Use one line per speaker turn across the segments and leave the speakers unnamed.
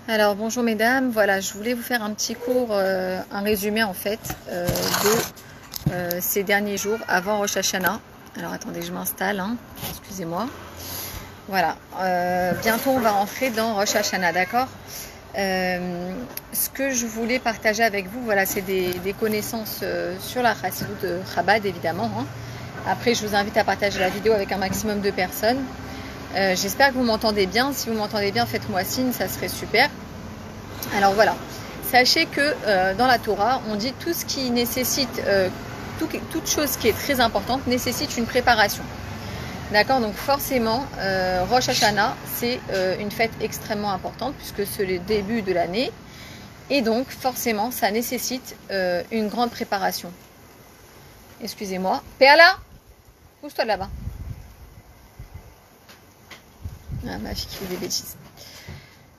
Alors bonjour mesdames, voilà je voulais vous faire un petit cours, un résumé en fait de ces derniers jours avant Rosh Hashanah. Alors attendez, je m'installe, hein. Excusez-moi. Voilà, bientôt on va rentrer dans Rosh Hashanah, d'accord. Ce que je voulais partager avec vous, voilà, c'est des connaissances sur la Chassidut de Chabad évidemment, hein. Après je vous invite à partager la vidéo avec un maximum de personnes. J'espère que vous m'entendez bien. Si vous m'entendez bien, faites-moi signe, ça serait super. Alors voilà, sachez que dans la Torah, on dit tout ce qui nécessite, toute chose qui est très importante nécessite une préparation. D'accord, donc forcément, Rosh Hashanah, c'est une fête extrêmement importante puisque c'est le début de l'année. Et donc forcément, ça nécessite une grande préparation. Excusez-moi. Péala, pousse-toi de là-bas. Ah, ma fille qui fait des bêtises.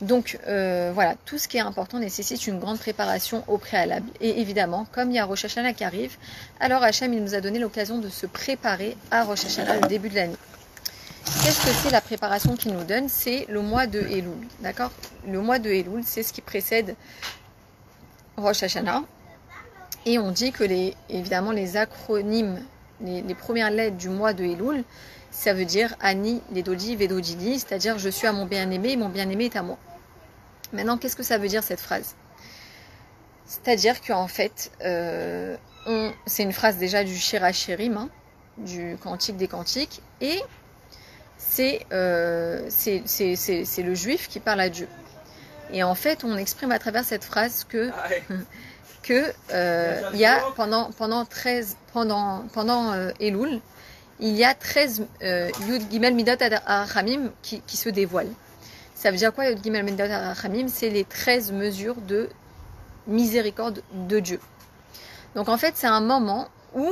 Donc voilà, tout ce qui est important nécessite une grande préparation au préalable. Et évidemment, comme il y a Rosh Hashanah qui arrive, alors Hachem il nous a donné l'occasion de se préparer à Rosh Hashanah, le début de l'année. Qu'est-ce que c'est la préparation qu'il nous donne? C'est le mois de Elul, d'accord? Le mois de Elul, c'est ce qui précède Rosh Hashanah. Et on dit que évidemment les acronymes, les premières lettres du mois de Elul, ça veut dire Ani, Ledodi, Vedodili, c'est-à-dire je suis à mon bien-aimé et mon bien-aimé est à moi. Maintenant, qu'est-ce que ça veut dire cette phrase? C'est-à-dire qu'en fait, c'est une phrase déjà du Shir HaShirim, hein, du Cantique des Cantiques, et c'est le juif qui parle à Dieu. Et en fait, on exprime à travers cette phrase que il y a pendant Elul, il y a 13 Yud Gimel Midot Arachamim qui se dévoilent. Ça veut dire quoi, Yud Gimel Midot Arachamim? C'est les 13 mesures de miséricorde de Dieu. Donc en fait, c'est un moment où,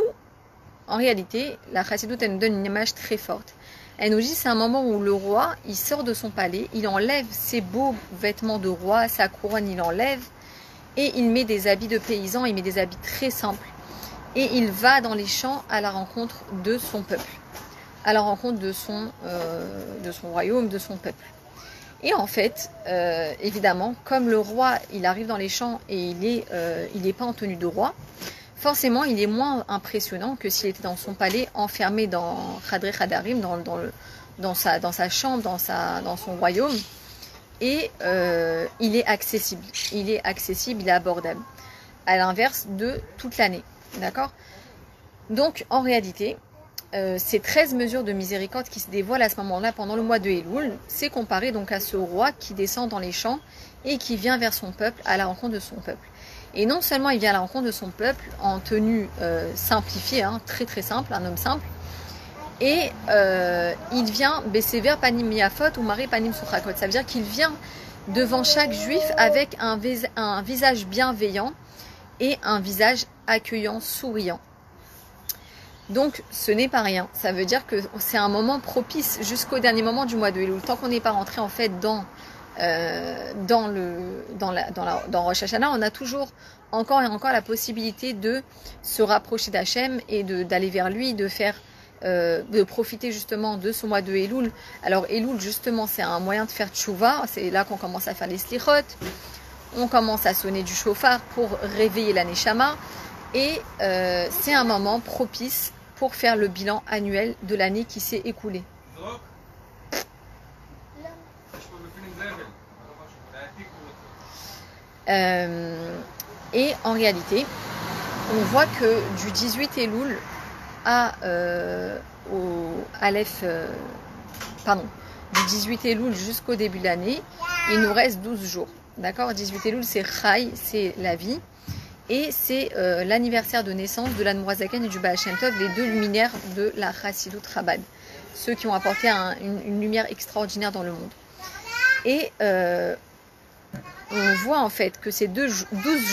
en réalité, la Chassidut elle nous donne une image très forte. Elle nous dit c'est un moment où le roi, il sort de son palais, il enlève ses beaux vêtements de roi, sa couronne, il enlève, et il met des habits de paysan, il met des habits très simples. Et il va dans les champs à la rencontre de son peuple, à la rencontre de son royaume, de son peuple. Et en fait, évidemment, comme le roi, il arrive dans les champs et il est pas en tenue de roi, forcément, il est moins impressionnant que s'il était dans son palais, enfermé dans Chadrei Chadarim, dans sa chambre, dans son royaume. Et il est accessible, il est abordable, à l'inverse de toute l'année. D'accord? Donc, en réalité, ces 13 mesures de miséricorde qui se dévoilent à ce moment-là pendant le mois de Elul, c'est comparé donc à ce roi qui descend dans les champs et qui vient vers son peuple, à la rencontre de son peuple. Et non seulement il vient à la rencontre de son peuple en tenue simplifiée, hein, très très simple, un homme simple, et il vient Bessever Panim Miafot ou Mari Panim Suchakot. Ça veut dire qu'il vient devant chaque juif avec un visage bienveillant et un visage accueillant, souriant. Donc ce n'est pas rien, ça veut dire que c'est un moment propice jusqu'au dernier moment du mois de Elul. Tant qu'on n'est pas rentré en fait dans Rosh Hashanah, on a toujours encore et encore la possibilité de se rapprocher d'Hachem et d'aller vers lui, de profiter justement de ce mois de Elul. Alors Elul justement c'est un moyen de faire tchouva, c'est là qu'on commence à faire les slichot, on commence à sonner du chauffard pour réveiller la neshama. Et c'est un moment propice pour faire le bilan annuel de l'année qui s'est écoulée. Et en réalité, on voit que du 18 Elul du 18 Elul jusqu'au début de l'année, il nous reste 12 jours. D'accord? 18 Elul, c'est Chai, c'est la vie. Et c'est l'anniversaire de naissance de l'Admorazaken et du Baal Shem Tov, les deux luminaires de la Chassidut Chabad, ceux qui ont apporté une lumière extraordinaire dans le monde. Et on voit en fait que ces 12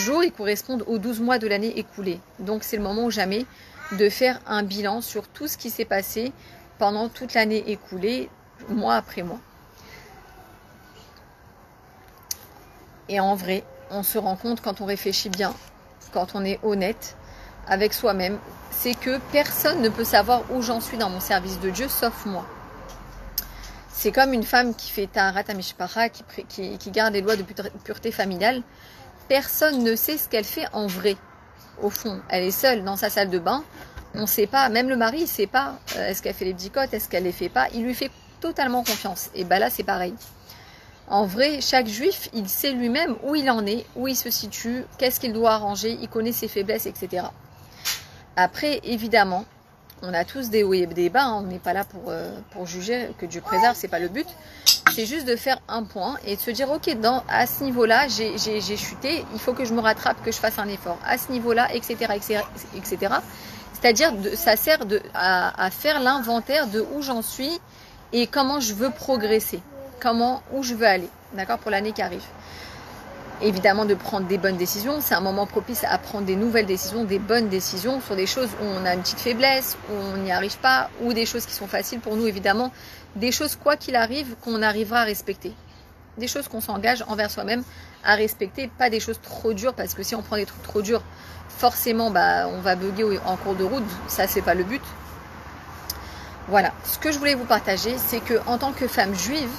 jours, ils correspondent aux 12 mois de l'année écoulée. Donc c'est le moment ou jamais de faire un bilan sur tout ce qui s'est passé pendant toute l'année écoulée, mois après mois. Et en vrai, on se rend compte quand on réfléchit bien, quand on est honnête avec soi-même, c'est que personne ne peut savoir où j'en suis dans mon service de Dieu sauf moi. C'est comme une femme qui fait Taharat HaMishpacha, qui garde les lois de pureté familiale. Personne ne sait ce qu'elle fait en vrai. Au fond, elle est seule dans sa salle de bain. On ne sait pas, même le mari, il ne sait pas est-ce qu'elle fait les bdikot, est-ce qu'elle ne les fait pas. Il lui fait totalement confiance. Et là, c'est pareil. En vrai, chaque juif, il sait lui-même où il en est, où il se situe, qu'est-ce qu'il doit arranger, il connaît ses faiblesses, etc. Après, évidemment, on a tous des hauts et des bas, on n'est pas là pour juger, que Dieu préserve, c'est pas le but. C'est juste de faire un point et de se dire, ok, à ce niveau-là, j'ai chuté, il faut que je me rattrape, que je fasse un effort. À ce niveau-là, etc., etc. C'est-à-dire, ça sert à faire l'inventaire de où j'en suis et comment je veux progresser, où je veux aller, d'accord, pour l'année qui arrive. Évidemment, de prendre des bonnes décisions, c'est un moment propice à prendre des nouvelles décisions, des bonnes décisions sur des choses où on a une petite faiblesse, où on n'y arrive pas, ou des choses qui sont faciles pour nous, évidemment, des choses, quoi qu'il arrive, qu'on arrivera à respecter. Des choses qu'on s'engage envers soi-même à respecter, pas des choses trop dures, parce que si on prend des trucs trop durs, forcément, on va bugger en cours de route, ça, c'est pas le but. Voilà, ce que je voulais vous partager, c'est que en tant que femme juive,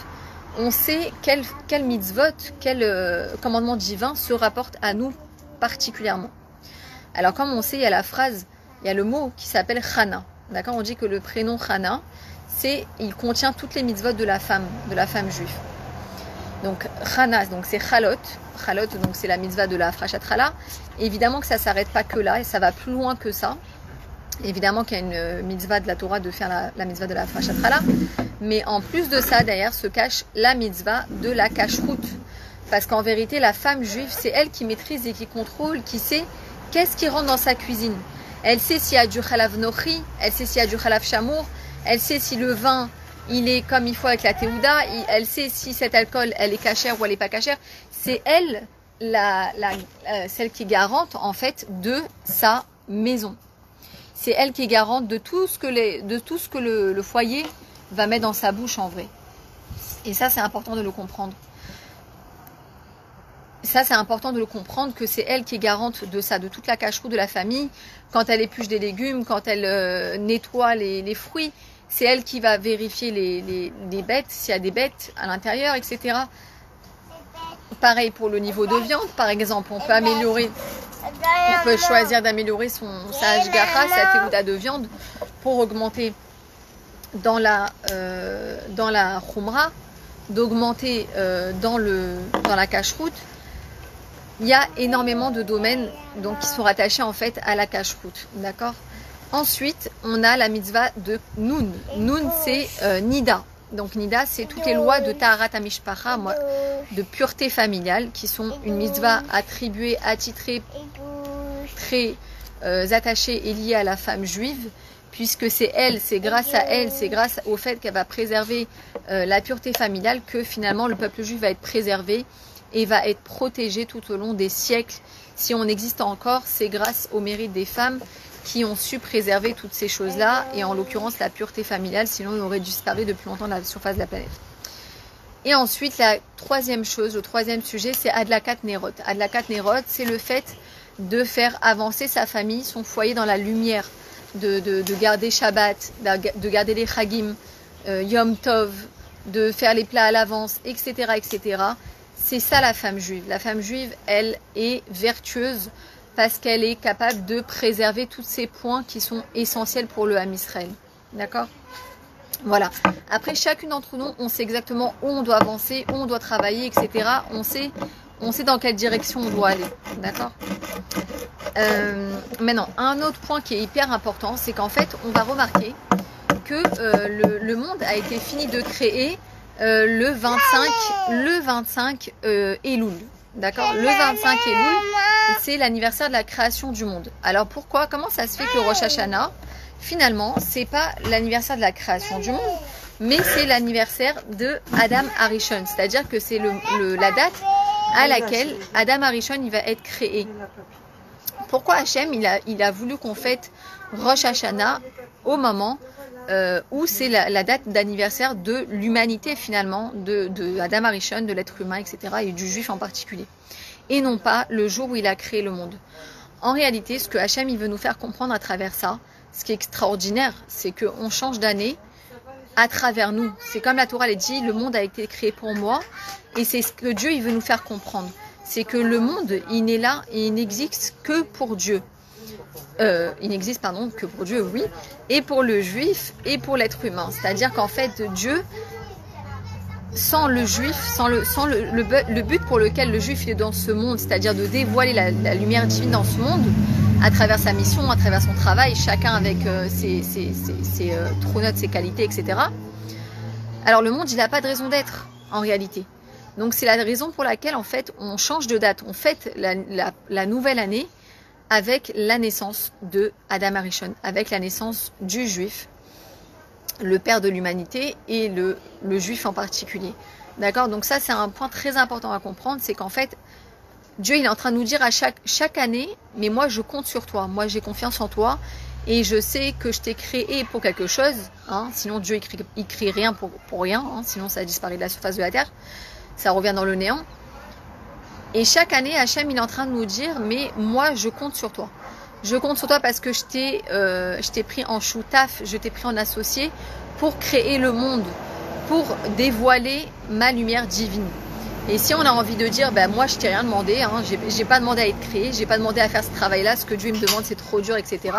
on sait quel mitzvot, quel commandement divin se rapporte à nous particulièrement. Alors comme on sait, il y a la phrase, il y a le mot qui s'appelle Chana. D'accord, on dit que le prénom Chana, il contient toutes les mitzvot de la femme juive. Donc Chana, donc c'est Chalot. Chalot, donc c'est la mitzvah de la Frachat Chala. Évidemment que ça ne s'arrête pas que là, et ça va plus loin que ça. Évidemment qu'il y a une mitzvah de la Torah de faire la mitzvah de la Frachat Chala. Mais en plus de ça, derrière se cache la mitzvah de la kashrut. Parce qu'en vérité, la femme juive, c'est elle qui maîtrise et qui contrôle, qui sait qu'est-ce qui rentre dans sa cuisine. Elle sait s'il y a du chalav nochi, elle sait s'il y a du chalav chamour, elle sait si le vin, il est comme il faut avec la théouda, elle sait si cet alcool, elle est cachère ou elle n'est pas cachère. C'est elle, celle qui est garante, en fait, de sa maison. C'est elle qui est garante de tout ce que le foyer va mettre dans sa bouche en vrai. Et ça, c'est important de le comprendre. Ça, c'est important de le comprendre, que c'est elle qui est garante de ça, de toute la cacheroute de la famille. Quand elle épluche des légumes, quand elle nettoie les fruits, c'est elle qui va vérifier les bêtes, s'il y a des bêtes à l'intérieur, etc. Pareil pour le niveau de viande, par exemple, on peut choisir d'améliorer sa hashgacha, sa théouda de viande, pour augmenter dans la khumra, d'augmenter dans la cacheroute. Il y a énormément de domaines donc, qui sont rattachés en fait à la cacheroute, d'accord. Ensuite, on a la mitzvah de Nun. Nun, c'est Nida. Donc Nida, c'est toutes les lois de Taharat HaMishpacha, de pureté familiale, qui sont une mitzvah attribuée, attitrée, très attachée et liée à la femme juive, puisque c'est grâce à elle, c'est grâce au fait qu'elle va préserver la pureté familiale que finalement le peuple juif va être préservé et va être protégé tout au long des siècles. Si on existe encore, c'est grâce au mérite des femmes qui ont su préserver toutes ces choses-là, et en l'occurrence la pureté familiale, sinon on aurait disparu depuis longtemps de la surface de la planète. Et ensuite, la troisième chose, le troisième sujet, c'est Adlakat Nerot. Adlakat Nerot, c'est le fait de faire avancer sa famille, son foyer dans la lumière, de garder Shabbat, de garder les Chagim, Yom Tov, de faire les plats à l'avance, etc., etc. C'est ça la femme juive. La femme juive, elle est vertueuse parce qu'elle est capable de préserver tous ces points qui sont essentiels pour le Ham Israël. D'accord ? Voilà. Après, chacune d'entre nous, on sait exactement où on doit avancer, où on doit travailler, etc. On sait dans quelle direction on doit aller. D'accord ? Maintenant, un autre point qui est hyper important, c'est qu'en fait, on va remarquer que le monde a été fini de créer le 25 Elul. D'accord ? Le 25 Elul, c'est l'anniversaire de la création du monde. Alors pourquoi ? Comment ça se fait que Rosh Hashanah, finalement, c'est pas l'anniversaire de la création du monde, mais c'est l'anniversaire de Adam Harishon. C'est-à-dire que c'est la date à laquelle Adam Harishon il va être créé. Pourquoi Hachem il a voulu qu'on fête Rosh Hashanah au moment où c'est la date d'anniversaire de l'humanité finalement, de Adam Harishon, de l'être humain, etc. et du juif en particulier. Et non pas le jour où il a créé le monde. En réalité, ce que Hachem il veut nous faire comprendre à travers ça, ce qui est extraordinaire, c'est qu'on change d'année
à travers nous. C'est comme la Torah elle dit, le monde a été créé pour moi, et c'est ce que Dieu il veut nous faire comprendre. C'est que le monde, il n'est là et il n'existe que pour Dieu. Il n'existe que pour Dieu, oui, et pour le juif et pour l'être humain. C'est-à-dire qu'en fait, Dieu, sans le juif, le but pour lequel le juif est dans ce monde, c'est-à-dire de dévoiler la lumière divine dans ce monde, à travers sa mission, à travers son travail, chacun avec ses trous notes, ses qualités, etc. Alors le monde, il n'a pas de raison d'être, en réalité. Donc c'est la raison pour laquelle, en fait, on change de date. On fête la nouvelle année avec la naissance de Adam Arishon, avec la naissance du juif, le père de l'humanité et le juif en particulier. D'accord? Donc ça, c'est un point très important à comprendre, c'est qu'en fait, Dieu il est en train de nous dire à chaque année, mais moi je compte sur toi, moi j'ai confiance en toi et je sais que je t'ai créé pour quelque chose, hein, sinon Dieu il crée rien pour rien, hein, sinon ça disparaît de la surface de la terre, ça revient dans le néant. Et chaque année, Hachem il est en train de nous dire, mais moi je compte sur toi. Je compte sur toi parce que je t'ai pris en choutaf, je t'ai pris en associé pour créer le monde, pour dévoiler ma lumière divine. Et si on a envie de dire, ben moi je t'ai rien demandé, hein, j'ai pas demandé à être créé, j'ai pas demandé à faire ce travail-là, ce que Dieu me demande c'est trop dur, etc.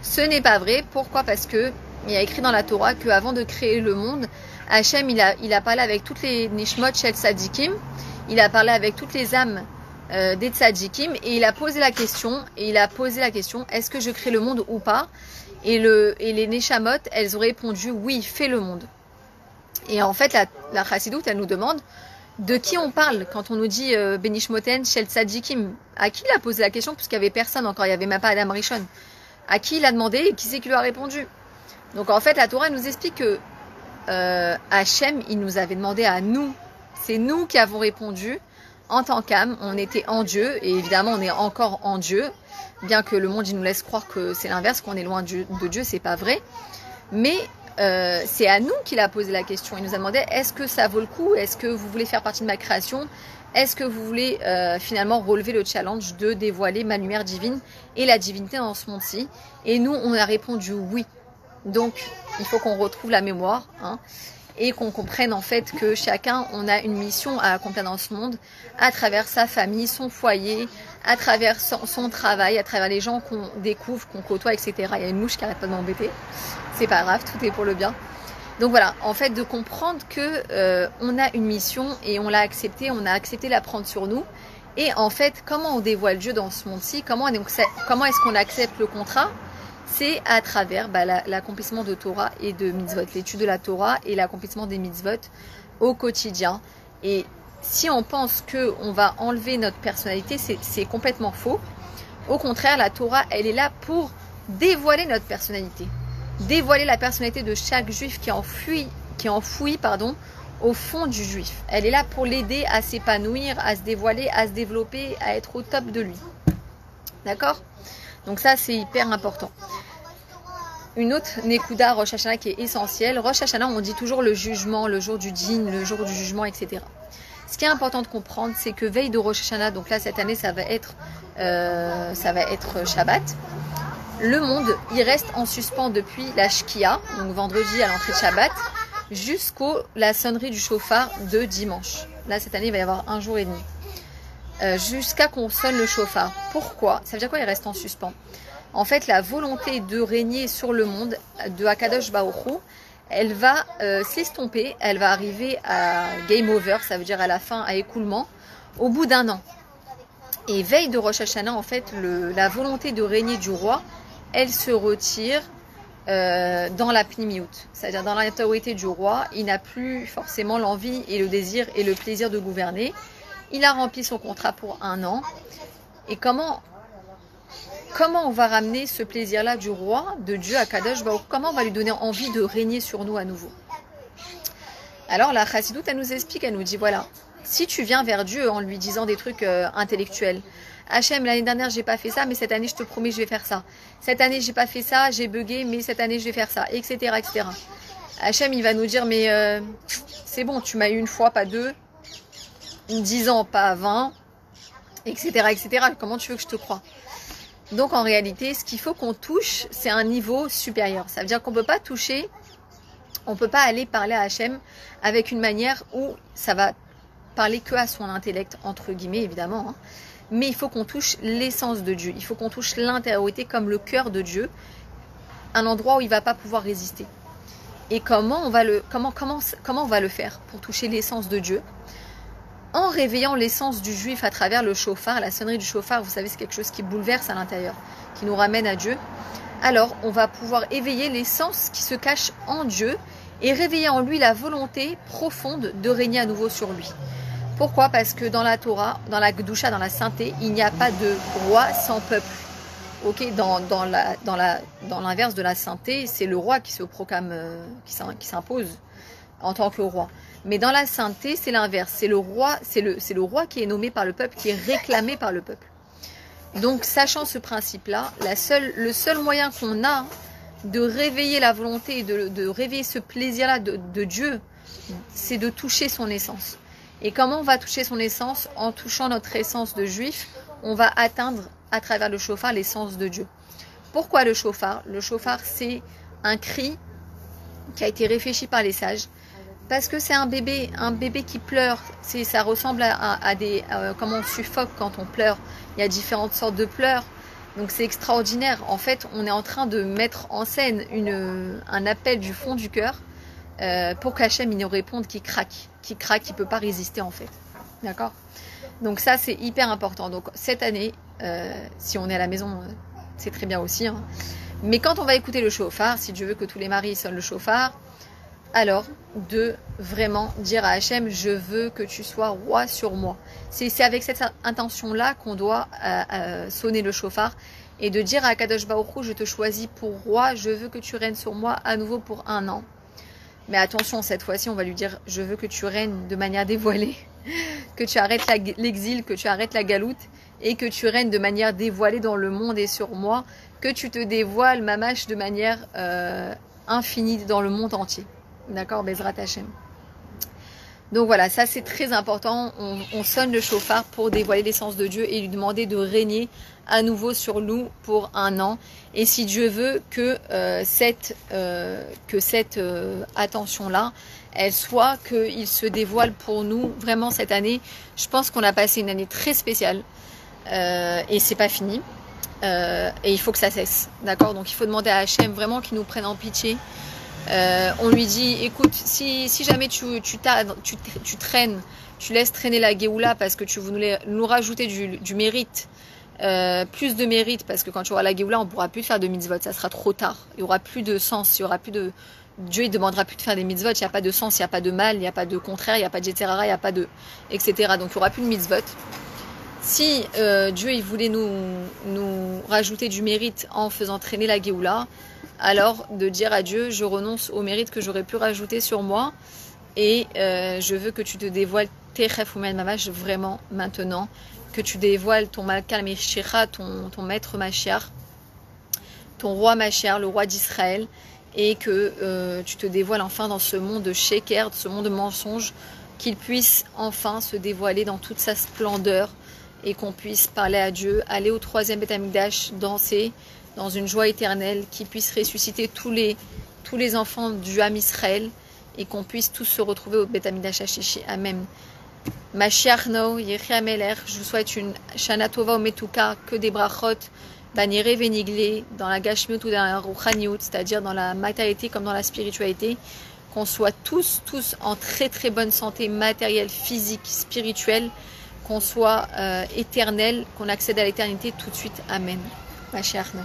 Ce n'est pas vrai. Pourquoi? Parce que il y a écrit dans la Torah qu'avant de créer le monde, Hachem il a parlé avec toutes les nishmot shel tzadikim, il a parlé avec toutes les âmes des tzadikim et il a posé la question, est-ce que je crée le monde ou pas? Et les neshamot, elles ont répondu oui, fais le monde. Et en fait la chassidoute elle nous demande de qui on parle quand on nous dit Benishmoten Shel Tzadikim? À qui il a posé la question? Puisqu'il n'y avait personne encore, il n'y avait même pas Adam Rishon. À qui il a demandé et qui c'est qui lui a répondu? Donc en fait, la Torah nous explique que Hachem, il nous avait demandé à nous. C'est nous qui avons répondu en tant qu'âme. On était en Dieu et évidemment on est encore en Dieu. Bien que le monde il nous laisse croire que c'est l'inverse, qu'on est loin de Dieu, c'est pas vrai. Mais c'est à nous qu'il a posé la question. Il nous a demandé, est-ce que ça vaut le coup? Est-ce que vous voulez faire partie de ma création? Est-ce que vous voulez finalement relever le challenge de dévoiler ma lumière divine et la divinité dans ce monde-ci? Et nous, on a répondu oui. Donc, il faut qu'on retrouve la mémoire, hein, et qu'on comprenne en fait que chacun, on a une mission à accomplir dans ce monde, à travers sa famille, son foyer, à travers son travail, à travers les gens qu'on découvre, qu'on côtoie, etc. Il y a une mouche qui n'arrête pas de m'embêter. C'est pas grave, tout est pour le bien. Donc voilà, en fait, de comprendre que on a une mission et on l'a acceptée, on a accepté de la prendre sur nous. Et en fait, comment on dévoile Dieu dans ce monde-ci? Comment est-ce qu'on accepte le contrat? C'est à travers l'accomplissement de Torah et de mitzvot, l'étude de la Torah et l'accomplissement des mitzvot au quotidien. Et si on pense qu'on va enlever notre personnalité, c'est complètement faux. Au contraire, la Torah, elle est là pour dévoiler notre personnalité. Dévoiler la personnalité de chaque juif qui est enfoui au fond du juif. Elle est là pour l'aider à s'épanouir, à se dévoiler, à se développer, à être au top de lui. D'accord? Donc ça, c'est hyper important. Une autre Nekuda Rosh Hashanah qui est essentielle. Rosh Hashanah, on dit toujours le jugement, le jour du din, le jour du jugement, etc. Ce qui est important de comprendre, c'est que veille de Rosh Hashanah, donc là cette année, ça va être Shabbat. Le monde, il reste en suspens depuis la Shkia, donc vendredi à l'entrée de Shabbat, jusqu'à la sonnerie du chauffard de dimanche. Là, cette année, il va y avoir un jour et demi. Jusqu'à qu'on sonne le chauffard. Pourquoi? Ça veut dire quoi, il reste en suspens? En fait, la volonté de régner sur le monde de Akadosh Baruch Hu, elle va s'estomper, elle va arriver à game over, ça veut dire à la fin, à écoulement, au bout d'un an. Et veille de Rosh Hashanah, en fait, la volonté de régner du roi, elle se retire dans la pnimiout, c'est-à-dire dans l'autorité du roi. Il n'a plus forcément l'envie et le désir et le plaisir de gouverner. Il a rempli son contrat pour un an. Et comment on va ramener ce plaisir-là du roi, de Dieu à Kadosh Baruch? Comment on va lui donner envie de régner sur nous à nouveau? Alors la chassidoute, elle nous explique, elle nous dit, voilà, si tu viens vers Dieu en lui disant des trucs intellectuels, Hachem, l'année dernière, j'ai pas fait ça, mais cette année, je te promets, je vais faire ça. Cette année, j'ai pas fait ça, j'ai bugué, mais cette année, je vais faire ça, etc., etc. Hachem, il va nous dire, mais c'est bon, tu m'as eu une fois, pas deux, 10 ans, pas 20, etc., etc. Comment tu veux que je te croie? Donc, en réalité, ce qu'il faut qu'on touche, c'est un niveau supérieur. Ça veut dire qu'on peut pas toucher
On ne peut pas aller parler à Hachem avec une manière où ça va parler que à son intellect, entre guillemets, évidemment. Hein. Mais il faut qu'on touche l'essence de Dieu. Il faut qu'on touche l'intériorité comme le cœur de Dieu, un endroit où il ne va pas pouvoir résister. Et comment on va le faire pour toucher l'essence de Dieu? En réveillant l'essence du juif à travers le chauffard, la sonnerie du chauffard, vous savez, c'est quelque chose qui bouleverse à l'intérieur, qui nous ramène à Dieu. Alors, on va pouvoir éveiller l'essence qui se cache en Dieu et réveiller en lui la volonté profonde de régner à nouveau sur lui. Pourquoi? Parce que dans la Torah, dans la Gdusha, dans la sainteté, il n'y a pas de roi sans peuple. Ok, dans l'inverse de la sainteté, c'est le roi qui se proclame, qui s'impose en tant que roi. Mais dans la sainteté, c'est l'inverse. C'est le roi qui est nommé par le peuple, qui est réclamé par le peuple. Donc, sachant ce principe-là, le seul moyen qu'on a de réveiller la volonté et de réveiller ce plaisir-là de Dieu, c'est de toucher son essence. Et comment on va toucher son essence? En touchant notre essence de juif, on va atteindre à travers le chauffard l'essence de Dieu. Pourquoi le chauffard? Le chauffard, c'est un cri qui a été réfléchi par les sages. Parce que c'est un bébé qui pleure. Ça ressemble à comment on suffoque quand on pleure. Il y a différentes sortes de pleurs. Donc c'est extraordinaire. En fait, on est en train de mettre en scène un appel du fond du cœur pour qu'Hachem il nous réponde qu'il craque, il ne peut pas résister en fait. D'accord? Donc ça c'est hyper important. Donc cette année, si on est à la maison, c'est très bien aussi. Hein. Mais quand on va écouter le chauffard, si Dieu veut que tous les maris sonnent le chauffard, alors de vraiment dire à Hachem, je veux que tu sois roi sur moi. C'est avec cette intention-là qu'on doit sonner le chauffard et de dire à Kadosh Baruch Hu, je te choisis pour roi, je veux que tu règnes sur moi à nouveau pour 1 an. Mais attention, cette fois-ci, on va lui dire, je veux que tu règnes de manière dévoilée, que tu arrêtes l'exil, que tu arrêtes la galoute et que tu règnes de manière dévoilée dans le monde et sur moi, que tu te dévoiles, mamash, de manière infinie dans le monde entier. D'accord, Bezrat Hachem. Donc voilà, ça c'est très important. On sonne le chauffard pour dévoiler l'essence de Dieu et lui demander de régner à nouveau sur nous pour 1 an. Et si Dieu veut que cette attention-là, elle soit qu'il se dévoile pour nous vraiment cette année. Je pense qu'on a passé une année très spéciale et c'est pas fini. Et il faut que ça cesse. D'accord, donc il faut demander à Hachem vraiment qu'il nous prenne en pitié. On lui dit, écoute, si jamais tu traînes, tu laisses traîner la Géoula parce que tu voulais nous rajouter du mérite, plus de mérite, parce que quand tu auras la Géoula, on ne pourra plus faire de mitzvot, ça sera trop tard. Il n'y aura plus de sens, il y aura plus de... Dieu ne demandera plus de faire des mitzvot, il n'y a pas de sens, il n'y a pas de mal, il n'y a pas de contraire, il n'y a pas de etc., il n'y a pas de... etc. Donc il n'y aura plus de mitzvot. Si Dieu il voulait nous rajouter du mérite en faisant traîner la Géoula, alors de dire à Dieu, je renonce au mérite que j'aurais pu rajouter sur moi et je veux que tu te dévoiles Techef Umen Mamash vraiment maintenant, que tu dévoiles ton Malkal Meshira, ton maître Mashiach, ton roi Mashiach, le roi d'Israël, et que tu te dévoiles enfin dans ce monde de Sheker, ce monde de mensonges, qu'il puisse enfin se dévoiler dans toute sa splendeur et qu'on puisse parler à Dieu, aller au 3e Beth Amikdash, danser dans une joie éternelle, qui puisse ressusciter tous les enfants du Ham Israël et qu'on puisse tous se retrouver au Beth Amikdash Hashishi. Amen. Mashiach no, Yechi Ameler, je vous souhaite une Shana Tova Ometuka, que des brachot, Banire Veniglé, dans la Gashmiut ou dans la Ruchaniut, c'est-à-dire dans la matérialité comme dans la spiritualité, qu'on soit tous en très très bonne santé matérielle, physique, spirituelle, qu'on soit éternel, qu'on accède à l'éternité tout de suite. Amen. Mashiach no.